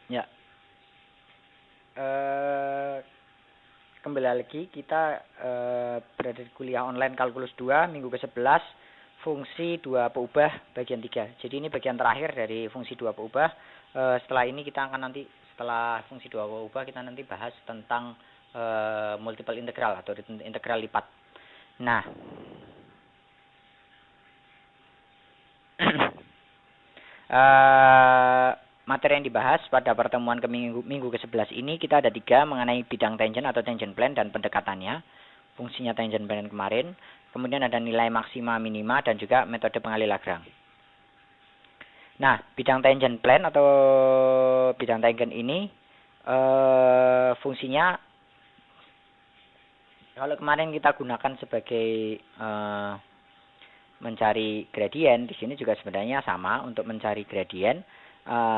Ya. Kembali lagi kita berada di kuliah online kalkulus 2 minggu ke-11 fungsi 2 peubah bagian 3. Jadi ini bagian terakhir dari fungsi 2 peubah. Setelah ini kita akan nanti setelah fungsi 2 peubah kita nanti bahas tentang multiple integral atau integral lipat. Nah, materi yang dibahas pada pertemuan minggu ke-11 ini kita ada 3 mengenai bidang tangent atau tangent plane dan pendekatannya, fungsinya tangent plane kemarin, kemudian ada nilai maksima minima dan juga metode pengalih Lagrange. Nah, bidang tangent plane atau bidang tangent ini fungsinya kalau kemarin kita gunakan sebagai mencari gradien, di sini juga sebenarnya sama untuk mencari gradien.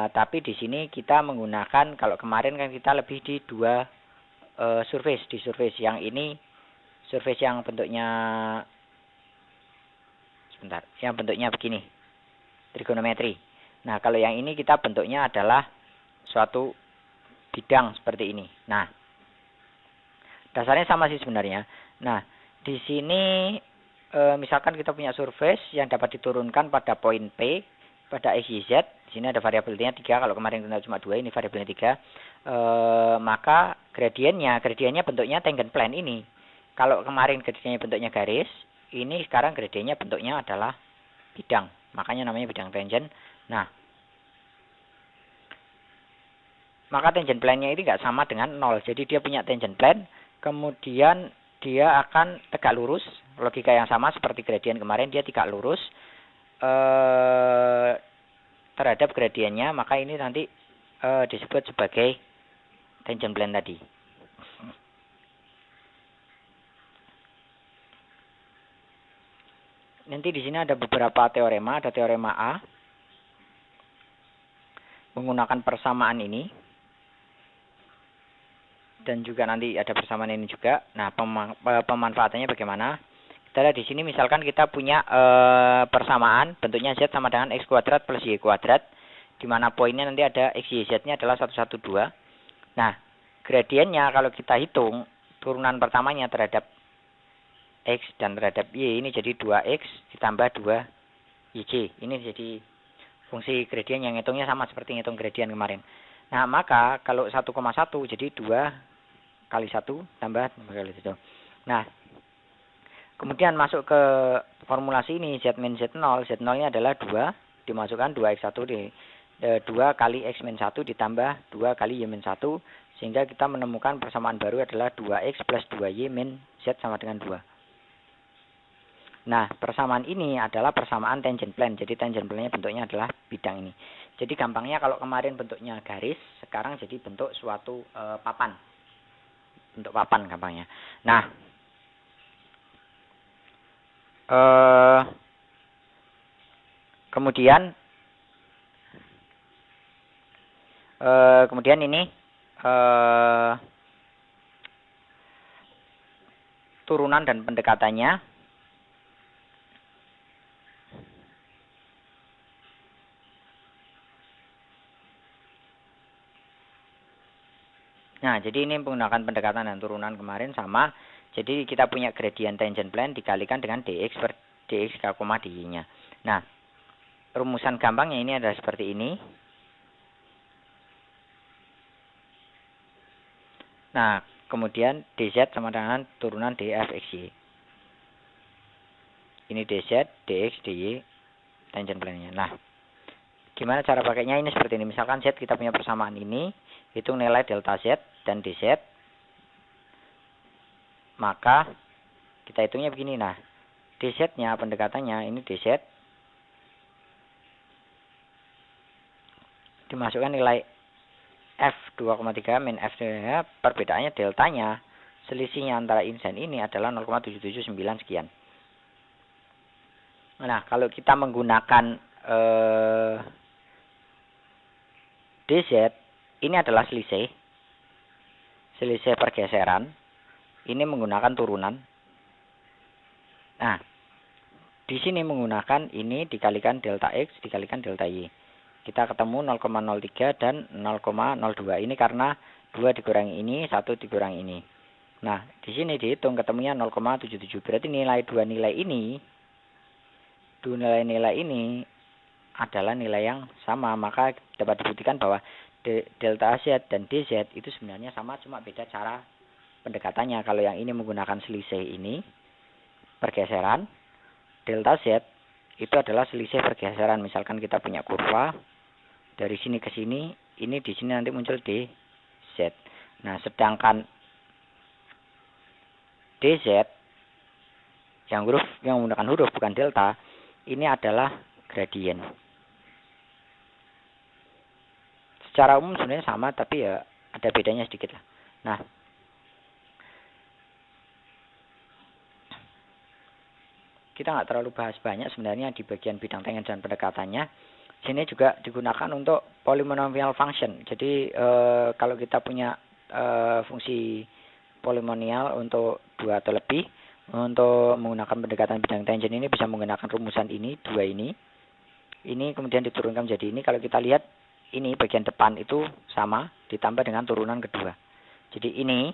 Tapi di sini kita menggunakan, kalau kemarin kan kita lebih di 2 surface. Di surface yang ini, surface yang bentuknya yang bentuknya begini, trigonometri. Nah, kalau yang ini kita bentuknya adalah suatu bidang seperti ini. Nah, dasarnya sama sih sebenarnya. Nah, di sini misalkan kita punya surface yang dapat diturunkan pada poin P pada x, y, z. Di sini ada variabelnya 3, kalau kemarin kita cuma 2, ini variabelnya 3. Maka gradiennya bentuknya tangent plane ini. Kalau kemarin gradiennya bentuknya garis, ini sekarang gradiennya bentuknya adalah bidang. Makanya namanya bidang tangent. Nah, maka tangent plane-nya ini nggak sama dengan 0. Jadi dia punya tangent plane, kemudian dia akan tegak lurus. Logika yang sama seperti gradien kemarin, dia tegak lurus terhadap gradiennya, maka ini nanti disebut sebagai tangent plane tadi. Nanti di sini ada beberapa teorema, ada teorema A menggunakan persamaan ini, dan juga nanti ada persamaan ini juga. Nah, pemanfaatannya bagaimana? Kita lihat di sini misalkan kita punya persamaan bentuknya z sama dengan x kuadrat plus y kuadrat, di mana poinnya nanti ada x, y, z-nya adalah 1, 1, 2. Nah, gradiennya kalau kita hitung turunan pertamanya terhadap x dan terhadap y, ini jadi 2x ditambah 2yj. Ini jadi fungsi gradien yang hitungnya sama seperti ngitung gradien kemarin. Nah, maka kalau 1,1 jadi 2 kali 1 tambah 2 kali 1. Nah, kemudian masuk ke formulasi ini, z min z0. Z0-nya adalah 2, dimasukkan 2x1 di 2 kali x min 1 ditambah 2 kali y min 1, sehingga kita menemukan persamaan baru adalah 2x plus 2y min z sama dengan 2. Nah, persamaan ini adalah persamaan tangent plane. Jadi tangent plane-nya bentuknya adalah bidang ini. Jadi gampangnya kalau kemarin bentuknya garis, sekarang jadi bentuk suatu papan. Bentuk papan gampangnya. Nah, kemudian ini turunan dan pendekatannya. Nah, jadi ini menggunakan pendekatan dan turunan kemarin sama. Jadi kita punya gradien tangent plane dikalikan dengan dx per dx dy-nya. Nah, rumusan gampangnya ini adalah seperti ini. Nah, kemudian dz sama dengan turunan df xy. Ini dz, dx, dy, tangent plane-nya. Nah, gimana cara pakainya? Ini seperti ini. Misalkan z kita punya persamaan ini, hitung nilai delta z dan dz. Maka kita hitungnya begini. Nah, dz-nya pendekatannya ini dz dimasukkan nilai f 2,3 min f, perbedaannya deltanya, selisihnya antara ini dan ini adalah 0,779 sekian. Nah, kalau kita menggunakan dz, ini adalah selisih pergeseran. Ini menggunakan turunan. Nah, di sini menggunakan ini dikalikan delta x dikalikan delta y. kita ketemu 0,03 dan 0,02. Ini karena 2 dikurangi ini, 1 dikurangi ini. Nah, di sini dihitung ketemunya 0,77. Berarti dua nilai ini adalah nilai yang sama. Maka dapat dibuktikan bahwa delta Z dan DZ itu sebenarnya sama, cuma beda cara pendekatannya. Kalau yang ini menggunakan selisih ini, pergeseran, delta Z itu adalah selisih pergeseran. Misalkan kita punya kurva dari sini ke sini, ini di sini nanti muncul DZ. Nah, sedangkan DZ yang menggunakan huruf bukan delta, ini adalah gradien. Secara umum sebenarnya sama, tapi ya ada bedanya sedikit lah. Nah, kita nggak terlalu bahas banyak sebenarnya di bagian bidang tangent dan pendekatannya. Sini juga digunakan untuk polynomial function. Jadi kalau kita punya fungsi polinomial untuk 2 atau lebih, untuk menggunakan pendekatan bidang tangent ini bisa menggunakan rumusan ini, 2 ini. Ini kemudian diturunkan menjadi ini. Kalau kita lihat ini bagian depan itu sama ditambah dengan turunan kedua. Jadi ini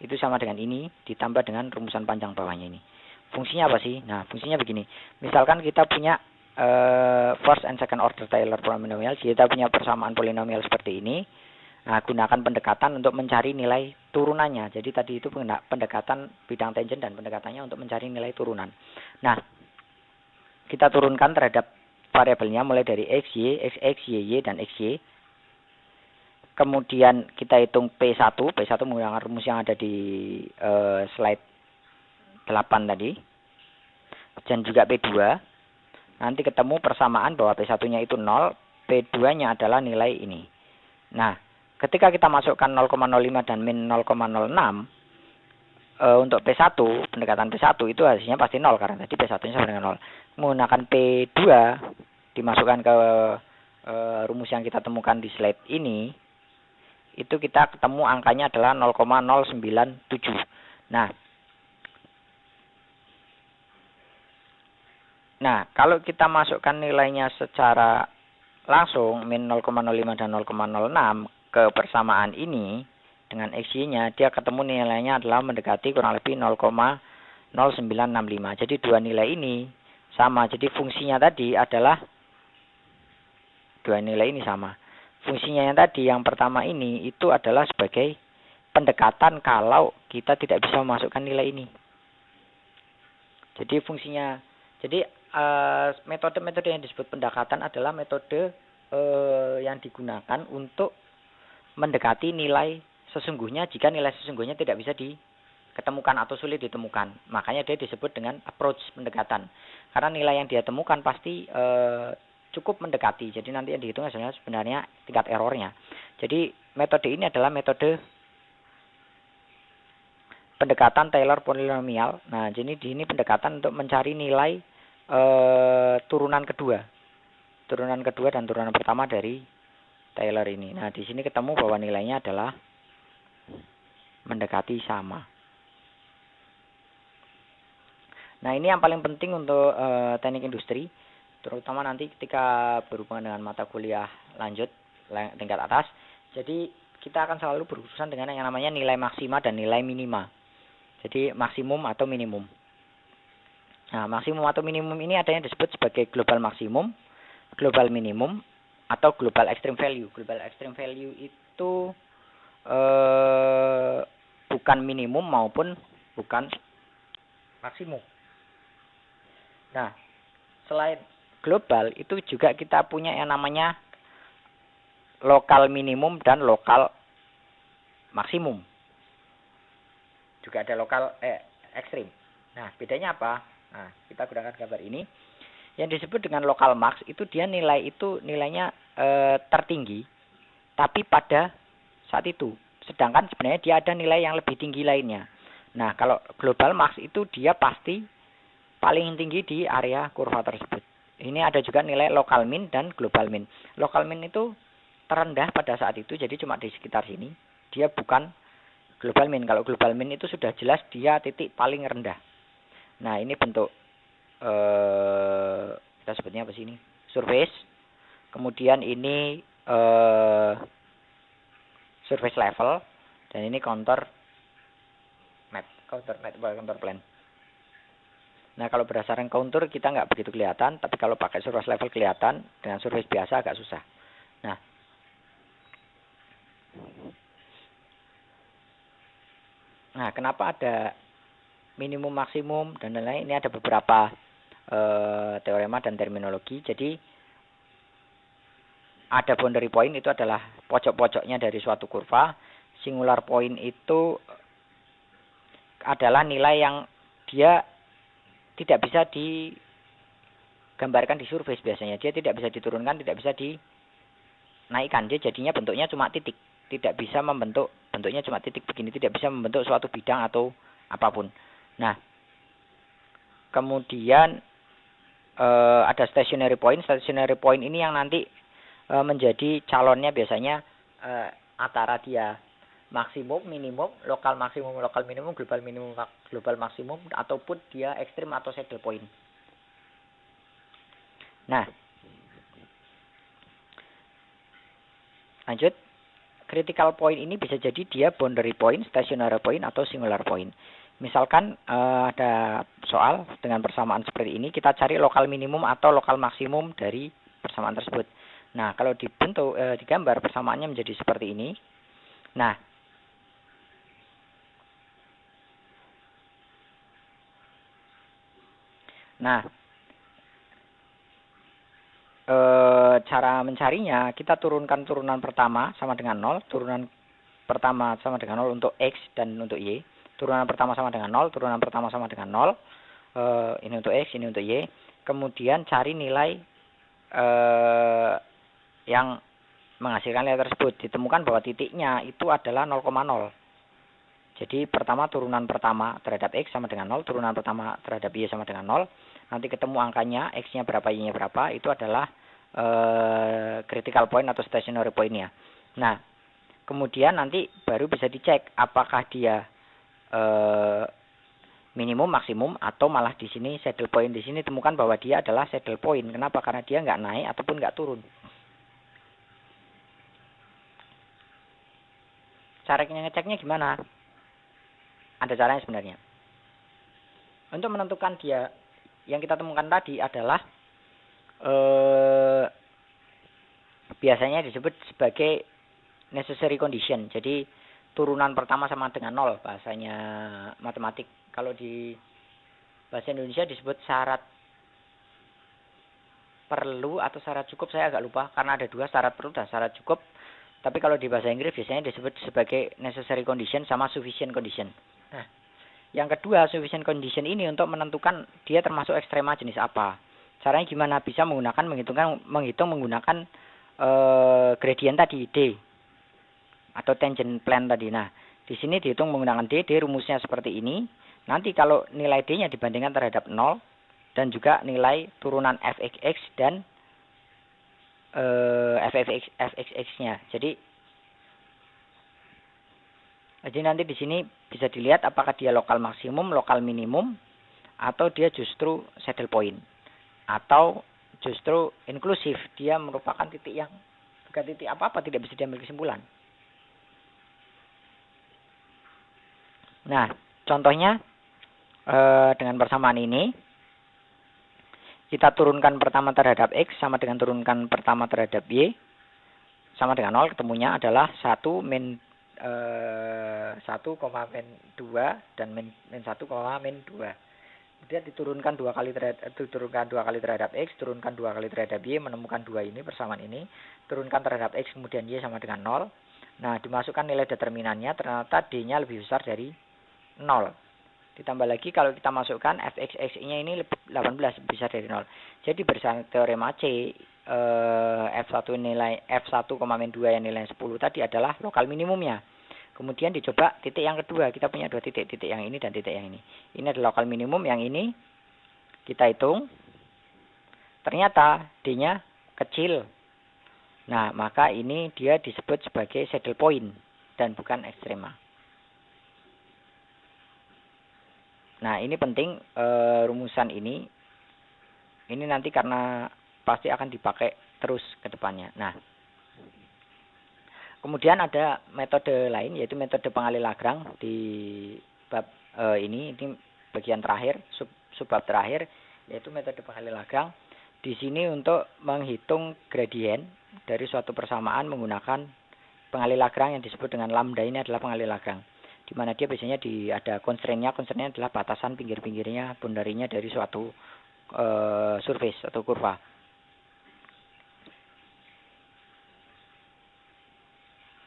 itu sama dengan ini ditambah dengan rumusan panjang bawahnya ini. Fungsinya apa sih? Nah, fungsinya begini. Misalkan kita punya first and second order Taylor polynomial, kita punya persamaan polinomial seperti ini. Nah, gunakan pendekatan untuk mencari nilai turunannya. Jadi tadi itu pendekatan bidang tangent dan pendekatannya untuk mencari nilai turunan. Nah, kita turunkan terhadap variabelnya mulai dari x, y, y, dan xy. Kemudian kita hitung P1 menggunakan rumus yang ada di slide 8 tadi. Dan juga P2. Nanti ketemu persamaan bahwa P1-nya itu 0, P2-nya adalah nilai ini. Nah, ketika kita masukkan 0,05 dan min 0,06, untuk P1, pendekatan P1 itu hasilnya pasti 0, karena tadi P1-nya sama dengan 0. Menggunakan P2, dimasukkan ke rumus yang kita temukan di slide ini, itu kita ketemu angkanya adalah 0,097. Nah, kalau kita masukkan nilainya secara langsung, min 0,05 dan 0,06 ke persamaan ini, dengan XY-nya, dia ketemu nilainya adalah mendekati kurang lebih 0,0965. Jadi dua nilai ini sama. Jadi fungsinya tadi adalah dua nilai ini sama. Fungsinya yang tadi, yang pertama ini, itu adalah sebagai pendekatan kalau kita tidak bisa memasukkan nilai ini. Jadi fungsinya, metode-metode yang disebut pendekatan adalah metode yang digunakan untuk mendekati nilai sesungguhnya jika nilai sesungguhnya tidak bisa diketemukan atau sulit ditemukan. Makanya dia disebut dengan approach pendekatan. Karena nilai yang dia temukan pasti cukup mendekati. Jadi nanti yang dihitung sebenarnya tingkat errornya. Jadi metode ini adalah metode pendekatan Taylor polynomial. Nah, jadi ini pendekatan untuk mencari nilai turunan kedua dan turunan pertama dari Taylor ini. Nah, di sini ketemu bahwa nilainya adalah mendekati sama. Nah, ini yang paling penting untuk teknik industri, terutama nanti ketika berhubungan dengan mata kuliah lanjut tingkat atas. Jadi kita akan selalu berurusan dengan yang namanya nilai maksima dan nilai minima. Jadi maksimum atau minimum. Nah, maksimum atau minimum ini ada yang disebut sebagai global maksimum, global minimum, atau global extreme value. Global extreme value itu bukan minimum maupun bukan maksimum. Nah, selain global itu juga kita punya yang namanya lokal minimum dan lokal maksimum. Juga ada lokal ekstrim. Nah, bedanya apa? Nah, kita gunakan gambar ini. Yang disebut dengan lokal max itu dia nilainya tertinggi, tapi pada saat itu. Sedangkan sebenarnya dia ada nilai yang lebih tinggi lainnya. Nah, kalau global max itu dia pasti paling tinggi di area kurva tersebut. Ini ada juga nilai lokal min dan global min. Lokal min itu terendah pada saat itu, jadi cuma di sekitar sini. Dia bukan global min. Kalau global min itu sudah jelas dia titik paling rendah. Nah, ini bentuk kita sebutnya apa sih ini? Surface. Kemudian ini surface level, dan ini contour plan. Nah, kalau berdasarkan contour kita nggak begitu kelihatan, tapi kalau pakai surface level kelihatan, dengan surface biasa agak susah. Nah, kenapa ada minimum, maksimum, dan lain-lain? Ini ada beberapa teorema dan terminologi. Jadi, ada boundary point itu adalah pojok-pojoknya dari suatu kurva. Singular point itu adalah nilai yang dia tidak bisa digambarkan di surface biasanya. Dia tidak bisa diturunkan, tidak bisa dinaikkan. Dia jadinya bentuknya cuma titik. Tidak bisa membentuk, bentuknya cuma titik begini. Tidak bisa membentuk suatu bidang atau apapun. Nah, kemudian ada stationary point. Stationary point ini yang nanti menjadi calonnya biasanya antara dia maksimum, minimum, lokal maksimum, lokal minimum, global minimum, global maksimum, ataupun dia ekstrim atau saddle point. Nah, lanjut. Critical point ini bisa jadi dia boundary point, stationary point, atau singular point. Misalkan ada soal dengan persamaan seperti ini, kita cari lokal minimum atau lokal maksimum dari persamaan tersebut. Nah, kalau dibentuk digambar persamaannya menjadi seperti ini. Nah, cara mencarinya, kita turunkan turunan pertama sama dengan 0, turunan pertama sama dengan 0 untuk X dan untuk Y. Turunan pertama sama dengan 0, turunan pertama sama dengan 0. Ini untuk X, ini untuk Y. Kemudian cari nilai yang menghasilkan nilai tersebut. Ditemukan bahwa titiknya itu adalah 0,0. Jadi pertama turunan pertama terhadap X sama dengan 0, turunan pertama terhadap Y sama dengan 0. Nanti ketemu angkanya, X-nya berapa, Y-nya berapa, itu adalah critical point atau stationary point-nya. Nah, kemudian nanti baru bisa dicek apakah dia minimum, maksimum, atau malah di sini saddle point. Di sini temukan bahwa dia adalah saddle point. Kenapa? Karena dia nggak naik ataupun nggak turun. Cara ngeceknya gimana? Ada caranya sebenarnya. Untuk menentukan dia, yang kita temukan tadi adalah biasanya disebut sebagai necessary condition. Jadi turunan pertama sama dengan 0 bahasanya matematik. Kalau di bahasa Indonesia disebut syarat perlu atau syarat cukup, saya agak lupa karena ada dua, syarat perlu dan syarat cukup. Tapi kalau di bahasa Inggris biasanya disebut sebagai necessary condition sama sufficient condition. Nah, yang kedua, sufficient condition ini untuk menentukan dia termasuk ekstrema jenis apa. Caranya gimana? Bisa menghitung menggunakan gradient tadi, D. Atau tangent plan tadi. Nah, di sini dihitung menggunakan D. D rumusnya seperti ini. Nanti kalau nilai D-nya dibandingkan terhadap 0, dan juga nilai turunan fxx dan fxx-nya. Jadi nanti di sini bisa dilihat apakah dia lokal maksimum, lokal minimum, atau dia justru saddle point, atau justru inklusif. Dia merupakan titik yang bukan titik apa-apa, tidak bisa diambil kesimpulan. Nah, contohnya dengan persamaan ini, kita turunkan pertama terhadap X sama dengan turunkan pertama terhadap Y sama dengan 0, ketemunya adalah 1 min 1, min 2 dan min 1, min 2. Kemudian diturunkan dua kali terhadap X, turunkan 2 kali terhadap Y, menemukan 2 ini persamaan ini, turunkan terhadap X kemudian Y sama dengan 0. Nah, dimasukkan nilai determinannya, ternyata D-nya lebih besar dari 0. Ditambah lagi kalau kita masukkan fxx-nya ini 18 besar dari 0. Jadi berdasarkan teorema C, F1 nilai F1, min 2 yang nilai 10 tadi adalah lokal minimumnya. Kemudian dicoba titik yang kedua, kita punya dua titik, titik yang ini dan titik yang ini. Ini adalah lokal minimum, yang ini kita hitung. Ternyata D-nya kecil. Nah, maka ini dia disebut sebagai saddle point dan bukan ekstrema. Nah, ini penting rumusan ini. Ini nanti karena pasti akan dipakai terus ke depannya. Nah, kemudian ada metode lain, yaitu metode pengalih Lagrange di bab ini bagian terakhir, subbab terakhir, yaitu metode pengalih Lagrange. Di sini untuk menghitung gradien dari suatu persamaan menggunakan pengalih Lagrange yang disebut dengan lambda. Ini adalah pengalih Lagrange, di mana dia biasanya ada constraint-nya adalah batasan pinggir-pinggirnya, boundary-nya dari suatu surface atau kurva.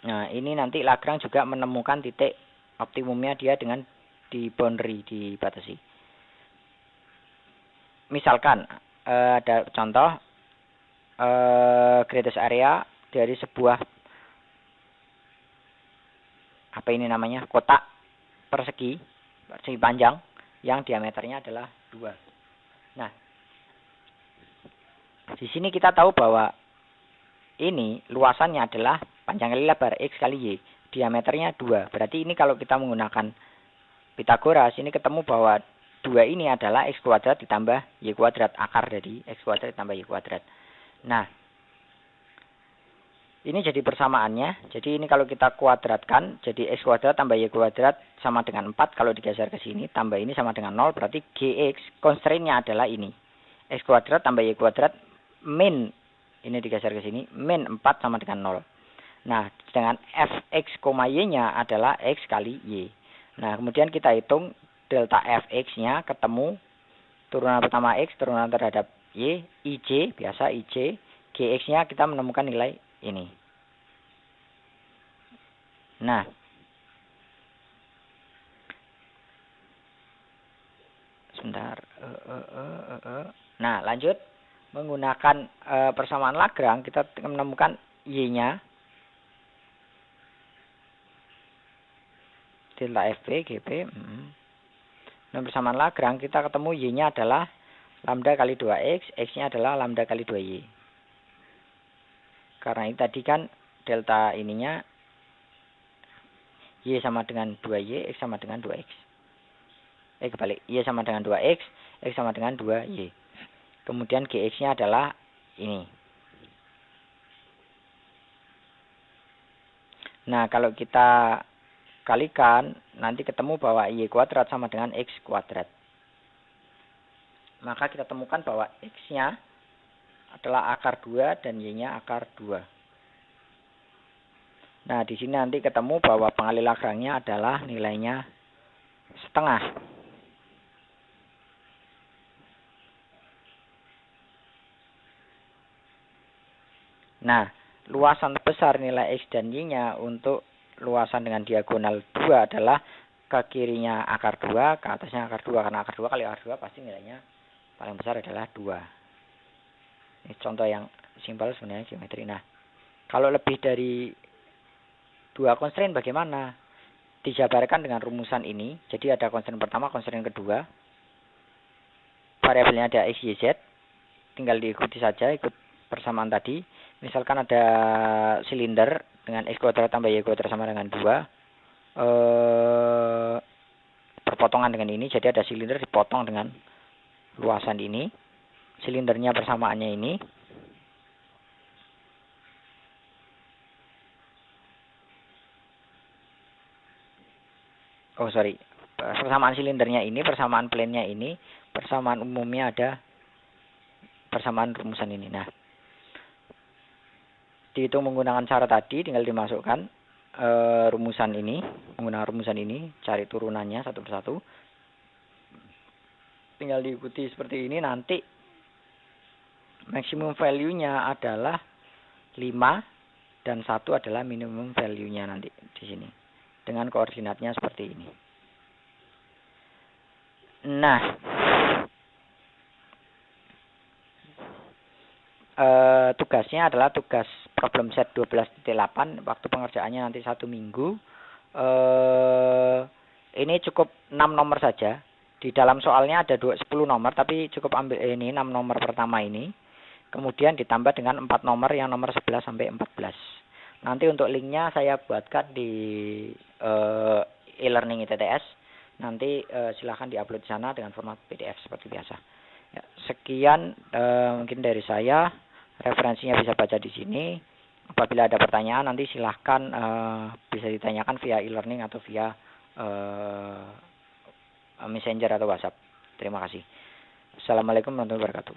Nah, ini nanti Lagrange juga menemukan titik optimumnya dia dengan di boundary, dibatasi. Misalkan ada contoh greatest area dari sebuah kotak persegi panjang yang diameternya adalah 2. Nah, di sini kita tahu bahwa ini luasannya adalah panjang kali lebar X kali Y, diameternya 2. Berarti ini kalau kita menggunakan Pitagoras, ini ketemu bahwa 2 ini adalah X kuadrat ditambah Y kuadrat, akar dari X kuadrat ditambah Y kuadrat. Nah, ini jadi persamaannya. Jadi ini kalau kita kuadratkan, jadi X kuadrat tambah Y kuadrat sama dengan 4. Kalau digeser ke sini, tambah ini sama dengan 0. Berarti GX, constraint-nya adalah ini. X kuadrat tambah Y kuadrat min, ini digeser ke sini, min 4 sama dengan 0. Nah, dengan Fx, Y-nya adalah X kali Y. Nah, kemudian kita hitung delta Fx-nya, ketemu turunan pertama X, turunan terhadap Y, IJ, biasa IJ, GX-nya kita menemukan nilai ini. Nah, sebentar. Nah, lanjut. Menggunakan persamaan Lagrange, kita menemukan Y-nya. Delta FP, GP. Nah, persamaan Lagrange, kita ketemu Y-nya adalah lambda kali 2X, X-nya adalah lambda kali 2Y. Karena ini tadi kan delta ininya Y sama dengan 2Y, X sama dengan 2X. Kebalik, Y sama dengan 2X, X sama dengan 2Y. Kemudian GX-nya adalah ini. Nah, kalau kita kalikan, nanti ketemu bahwa Y kuadrat sama dengan X kuadrat. Maka kita temukan bahwa X-nya adalah akar 2 dan Y-nya akar 2. Nah, di sini nanti ketemu bahwa pengalih Lagrange-nya adalah nilainya setengah. Nah, luasan besar nilai X dan Y-nya untuk luasan dengan diagonal 2 adalah ke kirinya akar 2, ke atasnya akar 2. Karena akar 2 kali akar 2 pasti nilainya paling besar adalah 2. Ini contoh yang simpel sebenarnya geometri. Nah, kalau lebih dari 2 constraint bagaimana? Dijabarkan dengan rumusan ini. Jadi ada constraint pertama, constraint kedua. Variabelnya ada X, Y, Z. Tinggal diikuti saja, ikut persamaan tadi. Misalkan ada silinder dengan X kuadrat tambah Y kuadrat sama dengan 2. Perpotongan dengan ini. Jadi ada silinder dipotong dengan luasan ini. Silindernya persamaannya ini. Persamaan silindernya ini, persamaan plane-nya ini, persamaan umumnya ada persamaan rumusan ini. Nah, dihitung menggunakan cara tadi, tinggal dimasukkan rumusan ini, menggunakan rumusan ini, cari turunannya satu persatu. Tinggal diikuti seperti ini, nanti maximum value-nya adalah 5 dan 1 adalah minimum value-nya nanti di sini. Dengan koordinatnya seperti ini. Nah, tugasnya adalah tugas problem set 12.8. Waktu pengerjaannya nanti 1 minggu. Ini cukup 6 nomor saja. Di dalam soalnya ada 10 nomor, tapi cukup ambil ini 6 nomor pertama ini. Kemudian ditambah dengan 4 nomor yang nomor 11 sampai 14. Nanti untuk linknya saya buatkan di e-learning ITTS. Nanti silahkan diupload di sana dengan format PDF seperti biasa. Ya, sekian mungkin dari saya. Referensinya bisa baca di sini. Apabila ada pertanyaan nanti silahkan bisa ditanyakan via e-learning atau via Messenger atau WhatsApp. Terima kasih. Assalamualaikum warahmatullahi wabarakatuh.